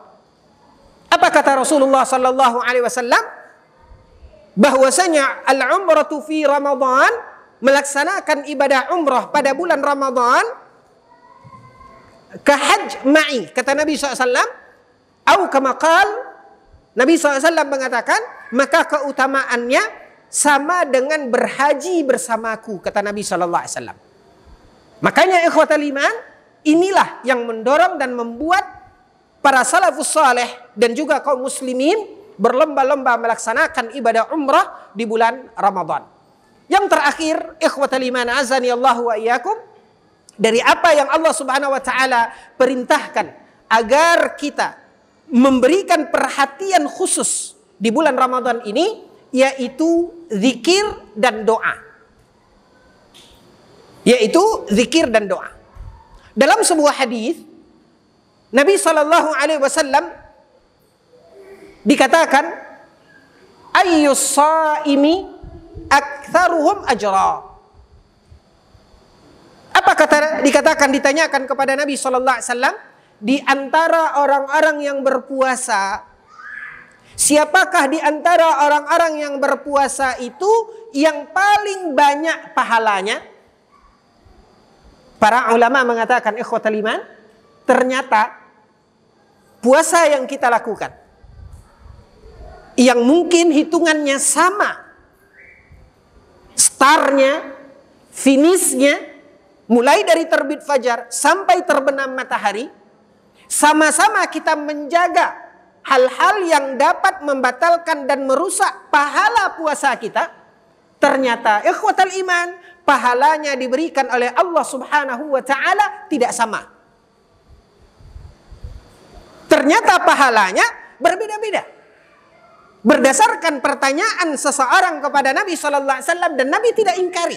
Apa kata Rasulullah sallallahu alaihi wasallam? Bahwasanya al-umratu fi Ramadan, melaksanakan ibadah umrah pada bulan Ramadan, kahaj ma'i, kata Nabi SAW, atau kama qal, Nabi SAW mengatakan, maka keutamaannya sama dengan berhaji bersamaku, kata Nabi SAW. Makanya ikhwatal iman, inilah yang mendorong dan membuat para salafus saleh dan juga kaum muslimin berlomba-lomba melaksanakan ibadah umrah di bulan Ramadan. Yang terakhir, ikhwatal iman azani Allah wa iyyakum, dari apa yang Allah Subhanahu wa taala perintahkan agar kita memberikan perhatian khusus di bulan Ramadan ini, yaitu zikir dan doa. Yaitu zikir dan doa. Dalam sebuah hadis, Nabi sallallahu alaihi wasallam dikatakan, ayyus saimi aktsaruhum ajra. Apa kata dikatakan, ditanyakan kepada Nabi sallallahu alaihi wasallam, di antara orang-orang yang berpuasa, siapakah di antara orang-orang yang berpuasa itu yang paling banyak pahalanya? Para ulama mengatakan, ikhwatal iman, ternyata puasa yang kita lakukan, yang mungkin hitungannya sama, startnya, finishnya, mulai dari terbit fajar sampai terbenam matahari, sama-sama kita menjaga hal-hal yang dapat membatalkan dan merusak pahala puasa kita. Ternyata ikhwatal iman, pahalanya diberikan oleh Allah Subhanahu wa taala tidak sama. Ternyata pahalanya berbeda-beda. Berdasarkan pertanyaan seseorang kepada Nabi sallallahu alaihi wasallam, dan Nabi tidak ingkari.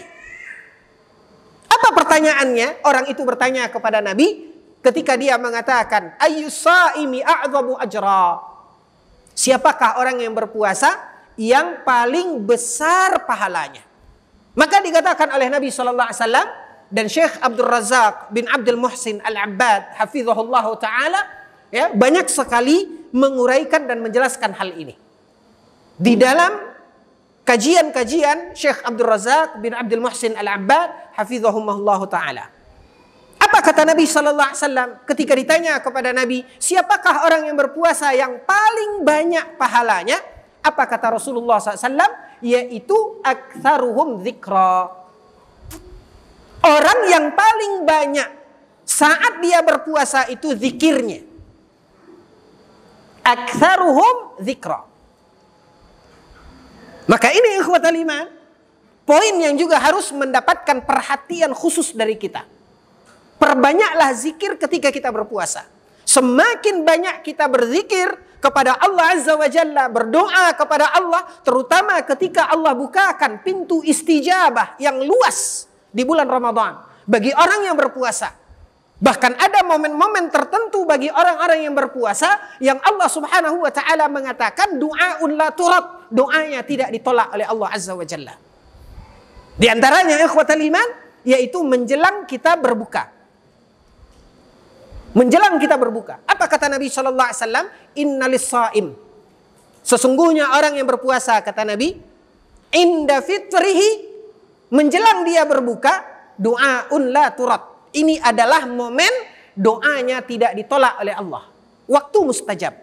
Apa pertanyaannya? Orang itu bertanya kepada Nabi ketika dia mengatakan, ayyus saimi a'dhamu ajra. Siapakah orang yang berpuasa yang paling besar pahalanya? Maka dikatakan oleh Nabi sallallahu alaihi wasallam, dan Syekh Abdul Razak bin Abdul Muhsin Al-Abbad hafizahullah taala, ya, banyak sekali menguraikan dan menjelaskan hal ini. Di dalam kajian-kajian Syekh Abdul Razak bin Abdul Muhsin Al-Abbad hafizahumullah ta'ala. Apa kata Nabi sallallahu alaihi wasallam ketika ditanya kepada Nabi, siapakah orang yang berpuasa yang paling banyak pahalanya? Apa kata Rasulullah SAW? Yaitu aktsaruhum dzikra. Orang yang paling banyak saat dia berpuasa itu zikirnya. Aktsaruhum dzikra. Maka ini ikhwatal iman, poin yang juga harus mendapatkan perhatian khusus dari kita. Perbanyaklah zikir ketika kita berpuasa. Semakin banyak kita berzikir kepada Allah Azza wa Jalla, berdoa kepada Allah, terutama ketika Allah bukakan pintu istijabah yang luas di bulan Ramadan bagi orang yang berpuasa. Bahkan ada momen-momen tertentu bagi orang-orang yang berpuasa yang Allah Subhanahu wa taala mengatakan du'aun la turad, doanya tidak ditolak oleh Allah Azza wa Jalla. Di antaranya ikhwatal iman, yaitu menjelang kita berbuka. Menjelang kita berbuka. Apa kata Nabi sallallahu alaihi wasallam? Innalis shaim. Sesungguhnya orang yang berpuasa, kata Nabi, inda fitrihi, menjelang dia berbuka, du'aun la turad. Ini adalah momen doanya tidak ditolak oleh Allah. Waktu mustajab.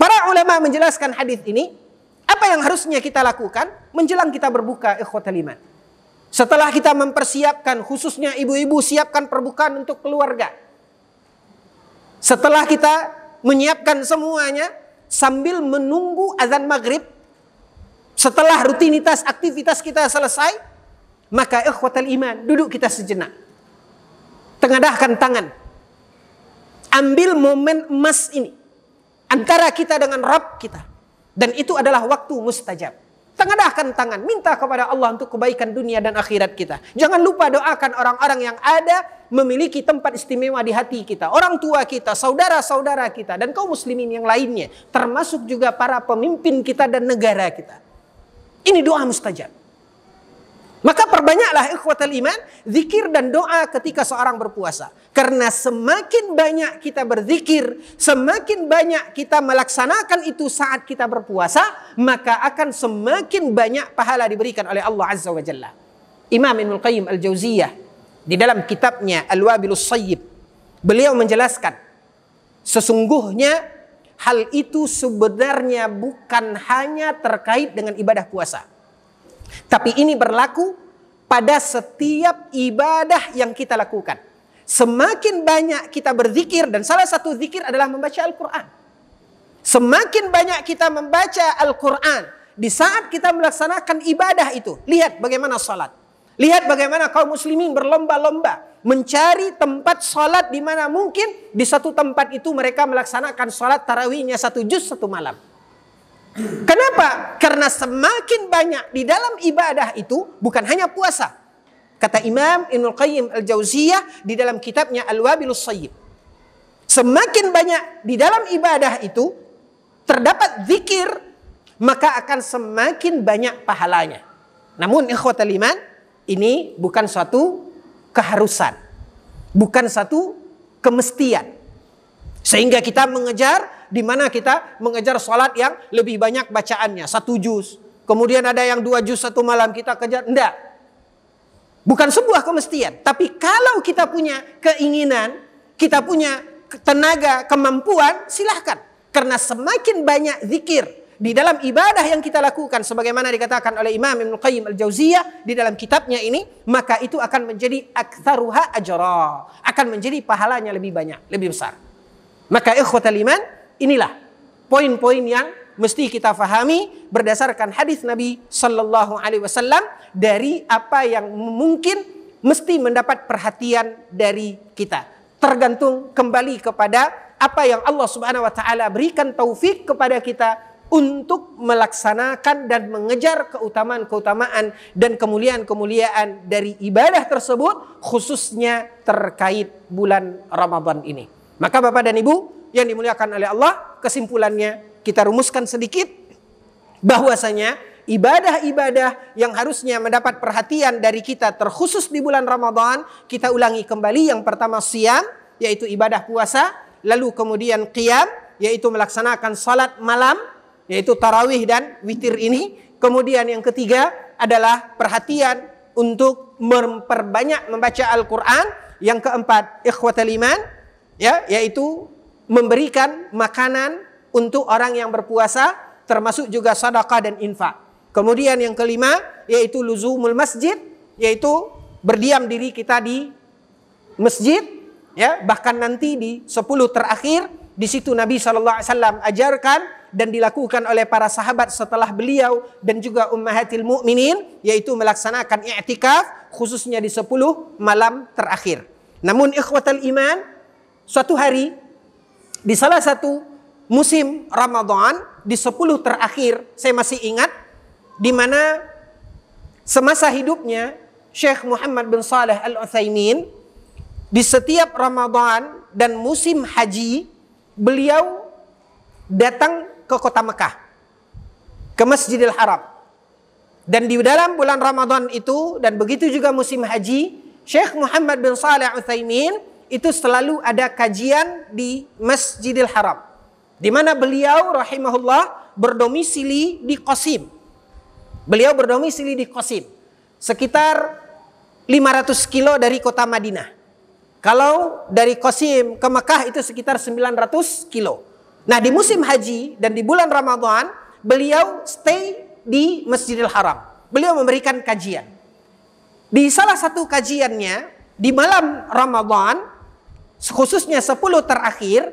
Para ulama menjelaskan hadis ini. Apa apa yang harusnya kita lakukan menjelang kita berbuka, ikhwatal iman? Setelah kita mempersiapkan, khususnya ibu-ibu siapkan perbukaan untuk keluarga. Setelah kita menyiapkan semuanya sambil menunggu azan maghrib, setelah rutinitas aktivitas kita selesai, maka ikhwatal iman, duduk kita sejenak. Tengadahkan tangan. Ambil momen emas ini antara kita dengan Rabb kita. Dan itu adalah waktu mustajab. Tengadahkan tangan, minta kepada Allah untuk kebaikan dunia dan akhirat kita. Jangan lupa doakan orang-orang yang ada memiliki tempat istimewa di hati kita. Orang tua kita, saudara-saudara kita, dan kaum muslimin yang lainnya. Termasuk juga para pemimpin kita dan negara kita. Ini doa mustajab. Maka perbanyaklah ikhwatal iman, zikir dan doa ketika seorang berpuasa. Karena semakin banyak kita berzikir, semakin banyak kita melaksanakan itu saat kita berpuasa, maka akan semakin banyak pahala diberikan oleh Allah Azza wa Jalla. Imam Ibnul Qayyim Al-Jauziyah di dalam kitabnya Al-Wabilus Sayyib, beliau menjelaskan, sesungguhnya hal itu sebenarnya bukan hanya terkait dengan ibadah puasa. Tapi ini berlaku pada setiap ibadah yang kita lakukan. Semakin banyak kita berzikir, dan salah satu zikir adalah membaca Al-Quran. Semakin banyak kita membaca Al-Quran di saat kita melaksanakan ibadah itu. Lihat bagaimana salat. Lihat bagaimana kaum muslimin berlomba-lomba mencari tempat salat di mana mungkin di satu tempat itu mereka melaksanakan salat tarawihnya 1 juz 1 malam. Kenapa? Karena semakin banyak di dalam ibadah itu bukan hanya puasa. Kata Imam Ibnul Qayyim Al-Jauziyah di dalam kitabnya Al-Wabilus Sayyib. Semakin banyak di dalam ibadah itu terdapat zikir, maka akan semakin banyak pahalanya. Namun ikhwatal iman, ini bukan suatu keharusan. Bukan satu kemestian. Sehingga kita mengejar, di mana kita mengejar sholat yang lebih banyak bacaannya, 1 juz. Kemudian ada yang 2 juz 1 malam kita kejar. Enggak. Bukan sebuah kemestian. Tapi kalau kita punya keinginan, kita punya tenaga, kemampuan, silahkan. Karena semakin banyak zikir di dalam ibadah yang kita lakukan, sebagaimana dikatakan oleh Imam Ibnul Qayyim Al-Jauziyah di dalam kitabnya ini, maka itu akan menjadi aktsaruha ajra, akan menjadi pahalanya lebih banyak, lebih besar. Maka ikhwatal iman, inilah poin-poin yang mesti kita fahami berdasarkan hadis Nabi Sallallahu Alaihi Wasallam dari apa yang mungkin mesti mendapat perhatian dari kita. Tergantung kembali kepada apa yang Allah Subhanahu Wa Taala berikan taufik kepada kita untuk melaksanakan dan mengejar keutamaan-keutamaan dan kemuliaan-kemuliaan dari ibadah tersebut, khususnya terkait bulan Ramadan ini. Maka Bapak dan Ibu yang dimuliakan oleh Allah, kesimpulannya kita rumuskan sedikit bahwasanya ibadah-ibadah yang harusnya mendapat perhatian dari kita terkhusus di bulan Ramadan, kita ulangi kembali. Yang pertama siyam, yaitu ibadah puasa, lalu kemudian qiyam, yaitu melaksanakan salat malam, yaitu tarawih dan witir ini. Kemudian yang ketiga adalah perhatian untuk memperbanyak membaca Al-Quran. Yang keempat, ikhwatal iman, yaitu memberikan makanan untuk orang yang berpuasa, termasuk juga sedekah dan infak. Kemudian yang kelima, yaitu luzumul masjid, yaitu berdiam diri kita di masjid, bahkan nanti di 10 terakhir, di situ Nabi SAW ajarkan dan dilakukan oleh para sahabat setelah beliau dan juga ummahatil mu'minin, yaitu melaksanakan i'tikaf, khususnya di 10 malam terakhir. Namun ikhwatal iman, suatu hari di salah satu musim Ramadan di 10 terakhir, saya masih ingat, di mana semasa hidupnya Syekh Muhammad bin Shalih Al-Utsaimin, di setiap Ramadan dan musim haji, beliau datang ke kota Mekah, ke Masjidil Haram. Dan di dalam bulan Ramadan itu, dan begitu juga musim haji, Syekh Muhammad bin Shalih Al-Utsaimin itu selalu ada kajian di Masjidil Haram, di mana beliau rahimahullah berdomisili di Qasim. Beliau berdomisili di Qasim, sekitar 500 kilo dari kota Madinah. Kalau dari Qasim ke Mekah itu sekitar 900 kilo. Nah, di musim haji dan di bulan Ramadan, beliau stay di Masjidil Haram. Beliau memberikan kajian. Di salah satu kajiannya, di malam Ramadan, khususnya 10 terakhir,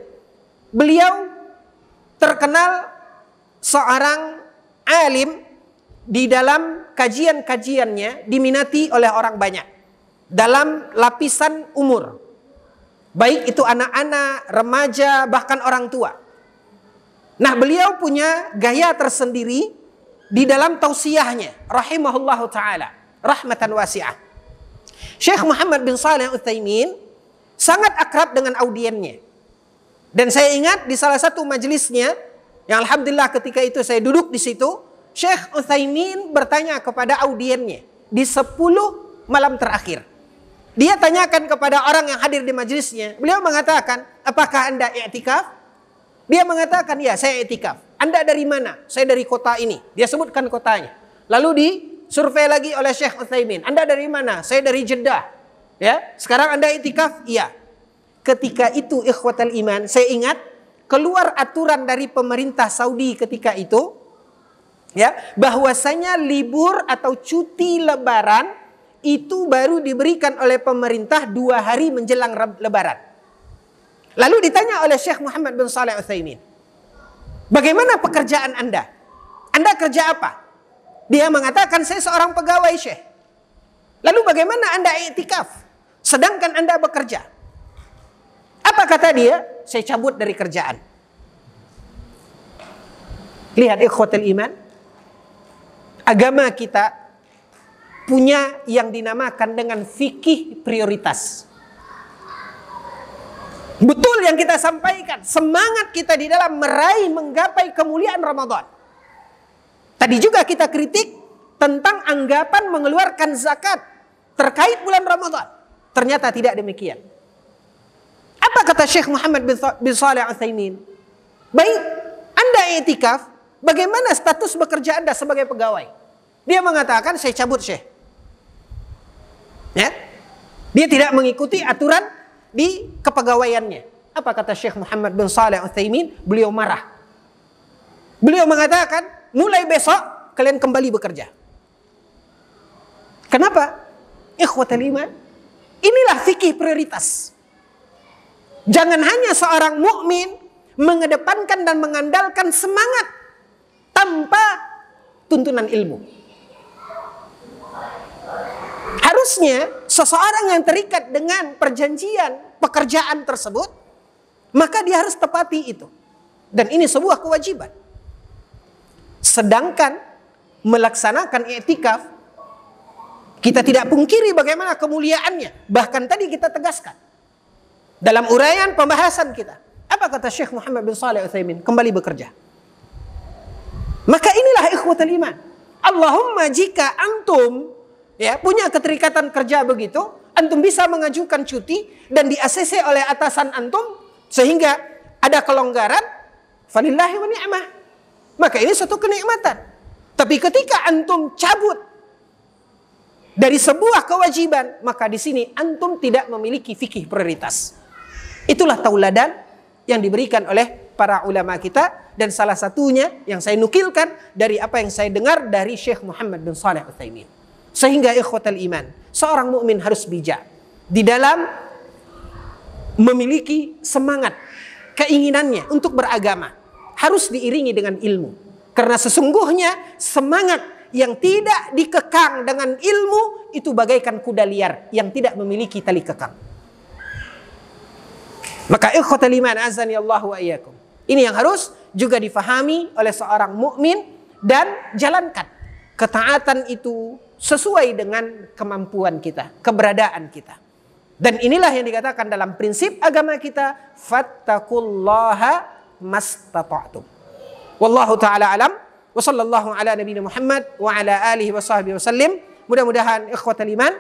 beliau terkenal seorang alim di dalam kajian-kajiannya diminati oleh orang banyak dalam lapisan umur. Baik itu anak-anak, remaja, bahkan orang tua. Nah, beliau punya gaya tersendiri di dalam tausiyahnya, rahimahullahu ta'ala, rahmatan wasi'ah. Syekh Muhammad bin Shalih Al-Utsaimin sangat akrab dengan audiennya. Dan saya ingat di salah satu majelisnya, yang alhamdulillah ketika itu saya duduk di situ, Syekh Utsaimin bertanya kepada audiennya di 10 malam terakhir. Dia tanyakan kepada orang yang hadir di majelisnya. Beliau mengatakan, apakah Anda i'tikaf? Dia mengatakan, ya saya i'tikaf. Anda dari mana? Saya dari kota ini. Dia sebutkan kotanya. Lalu disurvei lagi oleh Syekh Utsaimin. Anda dari mana? Saya dari Jeddah. Ya, sekarang Anda i'tikaf? Iya. Ketika itu ikhwatal iman, saya ingat keluar aturan dari pemerintah Saudi ketika itu, ya, bahwasanya libur atau cuti lebaran itu baru diberikan oleh pemerintah 2 hari menjelang lebaran. Lalu ditanya oleh Syekh Muhammad bin Shalih Al-Utsaimin, bagaimana pekerjaan Anda? Anda kerja apa? Dia mengatakan, saya seorang pegawai Syekh. Lalu bagaimana Anda i'tikaf sedangkan Anda bekerja? Apa kata dia? Saya cabut dari kerjaan. Lihat ikhwatul iman, agama kita punya yang dinamakan dengan fikih prioritas. Betul yang kita sampaikan, semangat kita di dalam meraih menggapai kemuliaan Ramadan. Tadi juga kita kritik tentang anggapan mengeluarkan zakat terkait bulan Ramadan. Ternyata tidak demikian. Apa kata Syekh Muhammad bin Shalih Al-Utsaimin? Baik, Anda i'tikaf, bagaimana status bekerja Anda sebagai pegawai? Dia mengatakan, saya cabut Syekh. Ya? Dia tidak mengikuti aturan di kepegawaiannya. Apa kata Syekh Muhammad bin Shalih Al-Utsaimin? Beliau marah. Beliau mengatakan, mulai besok kalian kembali bekerja. Kenapa? Ikhwatul iman, inilah fikih prioritas. Jangan hanya seorang mukmin mengedepankan dan mengandalkan semangat tanpa tuntunan ilmu. Harusnya seseorang yang terikat dengan perjanjian pekerjaan tersebut, maka dia harus tepati itu. Dan ini sebuah kewajiban. Sedangkan melaksanakan i'tikaf, kita tidak pungkiri bagaimana kemuliaannya. Bahkan tadi kita tegaskan dalam uraian pembahasan kita. Apa kata Syekh Muhammad bin Shalih Al-Utsaimin? Kembali bekerja. Maka inilah ikhwatul iman. Allahumma jika antum punya keterikatan kerja begitu, antum bisa mengajukan cuti dan di-ACC oleh atasan antum sehingga ada kelonggaran, falillahi wa ni'mah. Maka ini satu kenikmatan. Tapi ketika antum cabut dari sebuah kewajiban, maka di sini antum tidak memiliki fikih prioritas. Itulah tauladan yang diberikan oleh para ulama kita, dan salah satunya yang saya nukilkan dari apa yang saya dengar dari Syekh Muhammad bin Shalih Al-Utsaimin. Sehingga ikhwatal iman, seorang mukmin harus bijak di dalam memiliki semangat, keinginannya untuk beragama harus diiringi dengan ilmu. Karena sesungguhnya semangat yang tidak dikekang dengan ilmu itu bagaikan kuda liar yang tidak memiliki tali kekang. Maka ikhwatal iman, azani Allah wa iyyakum, ini yang harus juga difahami oleh seorang mukmin dan jalankan ketaatan itu sesuai dengan kemampuan kita, keberadaan kita. Dan inilah yang dikatakan dalam prinsip agama kita, fattaqullaha mastata'tum. Wallahu taala alam, wa sallallahu ala nabiyina Muhammad wa ala alihi wa sahbihi wasallim. Mudah-mudahan ikhwatal iman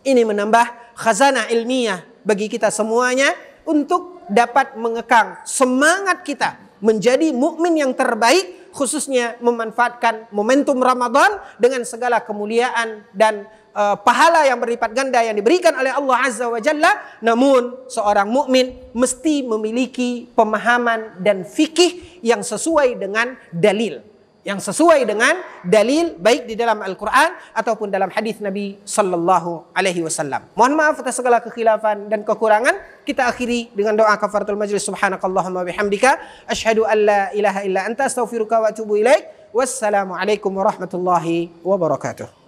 ini menambah khazanah ilmiah bagi kita semuanya untuk dapat mengekang semangat kita menjadi mukmin yang terbaik, khususnya memanfaatkan momentum Ramadan dengan segala kemuliaan dan pahala yang berlipat ganda yang diberikan oleh Allah Azza wa Jalla. Namun seorang mukmin mesti memiliki pemahaman dan fikih yang sesuai dengan dalil. yang sesuai dengan dalil baik di dalam Al-Quran ataupun dalam hadis Nabi sallallahu alaihi wasallam. Mohon maaf atas segala kekhilafan dan kekurangan. Kita akhiri dengan doa kafaratul majlis. Subhanakallahumma bihamdika asyhadu an la ilaha illa anta astaghfiruka wa atubu ilaik. Wassalamualaikum warahmatullahi wabarakatuh.